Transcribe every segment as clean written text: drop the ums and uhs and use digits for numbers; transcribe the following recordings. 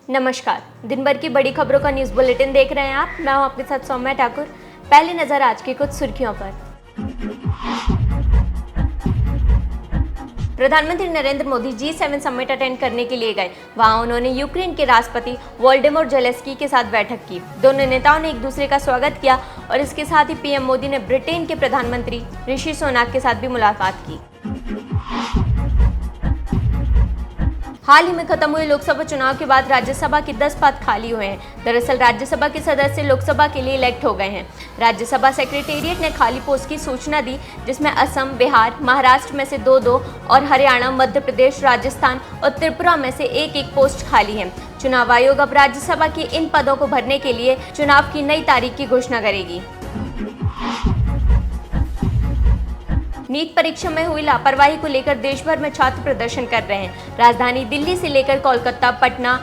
नमस्कार, दिन भर की बड़ी खबरों का न्यूज बुलेटिन देख रहे हैं आप। मैं हूं आपके साथ सौम्या ठाकुर। पहली नजर आज की कुछ सुर्खियों पर। प्रधानमंत्री Narendra Modi G7 summit attend करने के लिए गए। वहां उन्होंने यूक्रेन के राष्ट्रपति वोल्डिमिर ज़ेलेंस्की के साथ बैठक की। दोनों नेताओं ने एक दूसरे का स्वागत किया और इसके साथ ही पीएम मोदी ने ब्रिटेन के प्रधानमंत्री ऋषि सुनाक के साथ भी मुलाकात की। हाल ही में खत्म हुए लोकसभा चुनाव के बाद राज्यसभा के 10 पद खाली हुए हैं। दरअसल राज्यसभा के सदस्य लोकसभा के लिए इलेक्ट हो गए हैं। राज्यसभा सेक्रेटेरिएट ने खाली पोस्ट की सूचना दी, जिसमें असम, बिहार, महाराष्ट्र में से 2-2 और हरियाणा, मध्य प्रदेश, राजस्थान और त्रिपुरा में से एक पोस्ट खाली है। चुनाव आयोग अब राज्यसभा के इन पदों को भरने के लिए चुनाव की नई तारीख की घोषणा करेगी। नीट परीक्षा में हुई लापरवाही को लेकर देश भर में छात्र प्रदर्शन कर रहे हैं। राजधानी दिल्ली से लेकर कोलकाता, पटना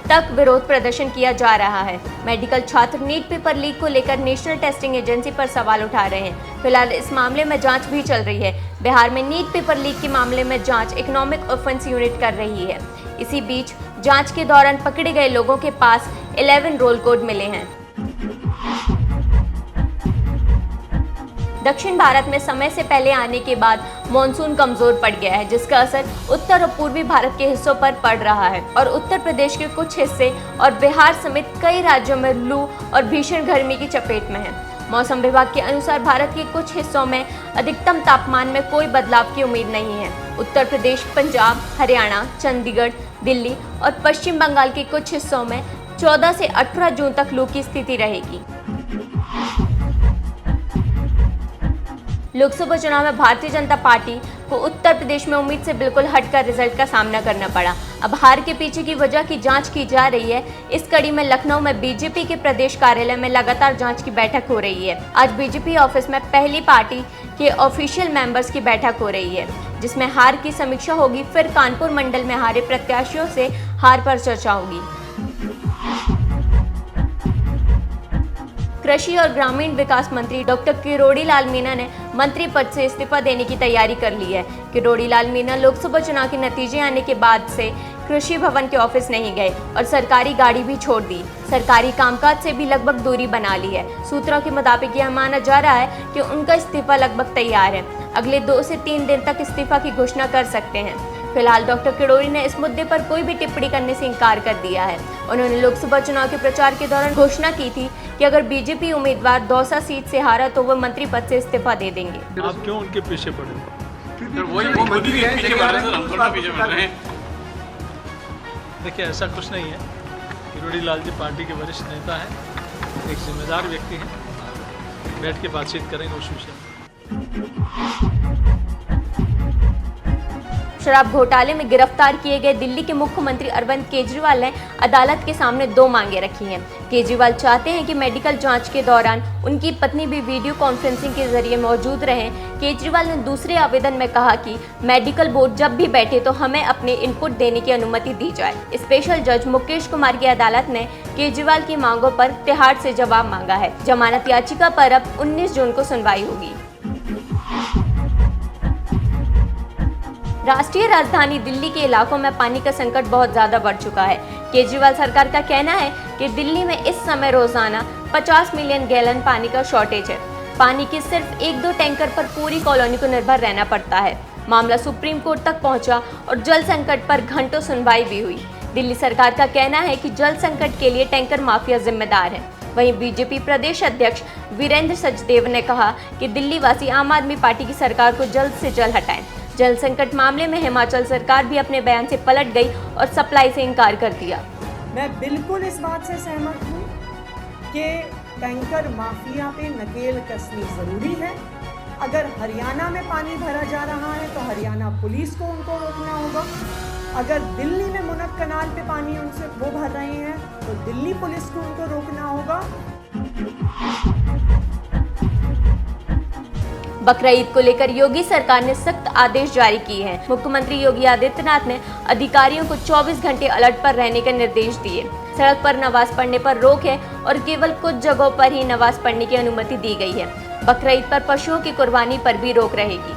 तक विरोध प्रदर्शन किया जा रहा है। मेडिकल छात्र नीट पेपर लीक को लेकर नेशनल टेस्टिंग एजेंसी पर सवाल उठा रहे हैं। फिलहाल इस मामले में जांच भी चल रही है। बिहार में नीट पेपर लीक के मामले में जांच इकोनॉमिक ऑफेंस यूनिट कर रही है। इसी बीच जांच के दौरान पकड़े गए लोगों के पास 11 रोल कोड मिले हैं। दक्षिण भारत में समय से पहले आने के बाद मॉनसून कमजोर पड़ गया है, जिसका असर उत्तर और पूर्वी भारत के हिस्सों पर पड़ रहा है और उत्तर प्रदेश के कुछ हिस्से और बिहार समेत कई राज्यों में लू और भीषण गर्मी की चपेट में है। मौसम विभाग के अनुसार भारत के कुछ हिस्सों में अधिकतम तापमान में कोई बदलाव की उम्मीद नहीं है। उत्तर प्रदेश, पंजाब, हरियाणा, चंडीगढ़, दिल्ली और पश्चिम बंगाल के कुछ हिस्सों में 14 से 18 जून तक लू की स्थिति रहेगी। लोकसभा चुनाव में भारतीय जनता पार्टी को उत्तर प्रदेश में उम्मीद से बिल्कुल हटकर रिजल्ट का सामना करना पड़ा। अब हार के पीछे की वजह की जांच की जा रही है। इस कड़ी में लखनऊ में बीजेपी के प्रदेश कार्यालय में लगातार जांच की बैठक हो रही है। आज बीजेपी ऑफिस में पहली पार्टी के ऑफिशियल मेंबर्स की बैठक हो रही है, जिसमें हार की समीक्षा होगी। फिर कानपुर मंडल में हारे प्रत्याशियों से हार पर चर्चा होगी। कृषि और ग्रामीण विकास मंत्री डॉक्टर किरोड़ी लाल मीणा ने मंत्री पद से इस्तीफा देने की तैयारी कर ली है। किरोड़ी लाल मीणा लोकसभा चुनाव के नतीजे आने के बाद से कृषि भवन के ऑफिस नहीं गए और सरकारी गाड़ी भी छोड़ दी। सरकारी कामकाज से भी लगभग दूरी बना ली है। सूत्रों के मुताबिक यह माना जा रहा है कि उनका इस्तीफा लगभग तैयार है। अगले 2 से 3 दिन तक इस्तीफा की घोषणा कर सकते हैं। फिलहाल डॉक्टर किरोड़ी ने इस मुद्दे पर कोई भी टिप्पणी करने से इनकार कर दिया है। उन्होंने लोकसभा चुनाव के प्रचार के दौरान घोषणा की थी कि अगर बीजेपी उम्मीदवार दौसा सीट से हारा तो वह मंत्री पद से इस्तीफा दे देंगे। आप क्यों उनके पीछे पड़े? देखिए, ऐसा कुछ नहीं है। किरोड़ी लाल जी पार्टी के वरिष्ठ नेता हैं, एक जिम्मेदार व्यक्ति हैं। बैठ के बातचीत करेंगे उस विषय में। शराब घोटाले में गिरफ्तार किए गए दिल्ली के मुख्यमंत्री अरविंद केजरीवाल ने अदालत के सामने 2 मांगे रखी हैं। केजरीवाल चाहते हैं कि मेडिकल जांच के दौरान उनकी पत्नी भी वीडियो कॉन्फ्रेंसिंग के जरिए मौजूद रहें। केजरीवाल ने दूसरे आवेदन में कहा कि मेडिकल बोर्ड जब भी बैठे तो हमें अपने इनपुट देने की अनुमति दी जाए। स्पेशल जज मुकेश कुमार की अदालत ने केजरीवाल की मांगों पर तिहाड़ से जवाब मांगा है। जमानत याचिका पर अब 19 जून को सुनवाई होगी। राष्ट्रीय राजधानी दिल्ली के इलाकों में पानी का संकट बहुत ज्यादा बढ़ चुका है। केजरीवाल सरकार का कहना है कि दिल्ली में इस समय रोजाना 50 मिलियन गैलन पानी का शॉर्टेज है। पानी की सिर्फ 1-2 टैंकर पर पूरी कॉलोनी को निर्भर रहना पड़ता है। मामला सुप्रीम कोर्ट तक पहुंचा और जल संकट पर घंटों सुनवाई भी हुई। दिल्ली सरकार का कहना है कि जल संकट के लिए टैंकर माफिया जिम्मेदार है। वहीं बीजेपी प्रदेश अध्यक्ष वीरेंद्र सचदेव ने कहा कि दिल्ली वासी आम आदमी पार्टी की सरकार को जल्द से जल्द हटाएं। जल संकट मामले में हिमाचल सरकार भी अपने बयान से पलट गई और सप्लाई से इनकार कर दिया। मैं बिल्कुल इस बात से सहमत हूँ कि टैंकर माफिया पे नकेल कसनी जरूरी है। अगर हरियाणा में पानी भरा जा रहा है तो हरियाणा पुलिस को उनको रोकना होगा। अगर दिल्ली में मुनक कनाल पे पानी उनसे वो भर रहे हैं तो दिल्ली पुलिस को उनको रोकना होगा। बकरा ईद को लेकर योगी सरकार ने सख्त आदेश जारी किए हैं। मुख्यमंत्री योगी आदित्यनाथ ने अधिकारियों को 24 घंटे अलर्ट पर रहने के निर्देश दिए। सड़क पर नमाज पढ़ने पर रोक है और केवल कुछ जगहों पर ही नमाज पढ़ने की अनुमति दी गई है। बकरा ईद पर पशुओं की कुर्बानी पर भी रोक रहेगी।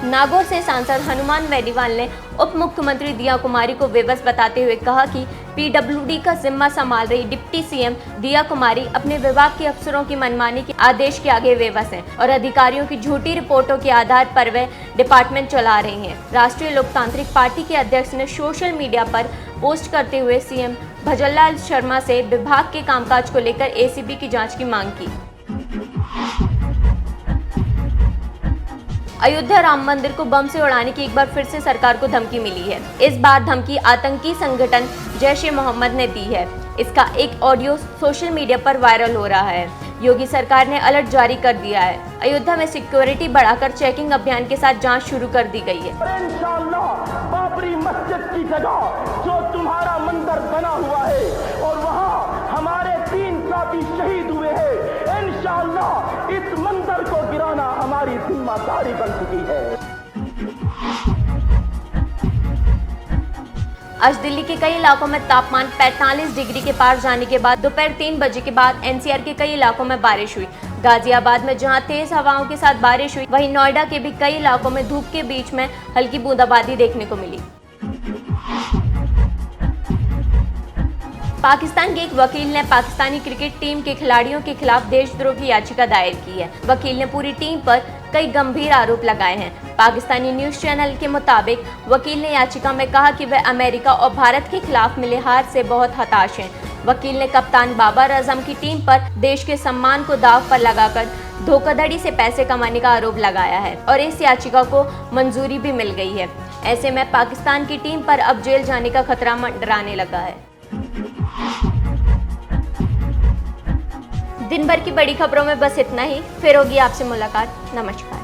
नागौर से सांसद हनुमान बेनीवाल ने उप मुख्यमंत्री दिया कुमारी को बेबस बताते हुए कहा कि पीडब्ल्यूडी का जिम्मा संभाल रही डिप्टी सीएम दिया कुमारी अपने विभाग के अफसरों की मनमानी के आदेश के आगे बेबस हैं और अधिकारियों की झूठी रिपोर्टों के आधार पर वे डिपार्टमेंट चला रही हैं। राष्ट्रीय लोकतांत्रिक पार्टी के अध्यक्ष ने सोशल मीडिया पर पोस्ट करते हुए सीएम भजनलाल शर्मा से विभाग के कामकाज को लेकर एसीबी की जांच की मांग की। अयोध्या राम मंदिर को बम से उड़ाने की एक बार फिर से सरकार को धमकी मिली है। इस बार धमकी आतंकी संगठन जैश-ए-मोहम्मद ने दी है। इसका एक ऑडियो सोशल मीडिया पर वायरल हो रहा है। योगी सरकार ने अलर्ट जारी कर दिया है। अयोध्या में सिक्योरिटी बढ़ाकर चेकिंग अभियान के साथ जांच शुरू कर दी गई है। इंशाअल्लाह बाबरी मस्जिद की जगह जो तुम्हारा मंदिर बना हुआ है और वहाँ हमारे 3 साथी शहीद हुए हैं, इंशाअल्लाह इस मंदिर को गिराना हमारी जिम्मेदारी बन चुकी है। आज दिल्ली के कई इलाकों में तापमान 45 डिग्री के पार जाने के बाद दोपहर 3 बजे के बाद एनसीआर के कई इलाकों में बारिश हुई। गाजियाबाद में जहां तेज हवाओं के साथ बारिश हुई, वहीं नोएडा के भी कई इलाकों में धूप के बीच में हल्की बूंदाबांदी देखने को मिली। पाकिस्तान के एक वकील ने पाकिस्तानी क्रिकेट टीम के खिलाड़ियों के खिलाफ देशद्रोह की याचिका दायर की है। वकील ने पूरी टीम पर कई गंभीर आरोप लगाए हैं। पाकिस्तानी न्यूज चैनल के मुताबिक वकील ने याचिका में कहा कि वह अमेरिका और भारत के खिलाफ मिले हार से बहुत हताश हैं। वकील ने कप्तान बाबर आजम की टीम पर देश के सम्मान को दांव पर लगाकर धोखाधड़ी से पैसे कमाने का आरोप लगाया है और इस याचिका को मंजूरी भी मिल गई है। ऐसे में पाकिस्तान की टीम पर अब जेल जाने का खतरा मंडराने लगा है। दिन भर की बड़ी खबरों में बस इतना ही। फिर होगी आपसे मुलाकात। नमस्कार।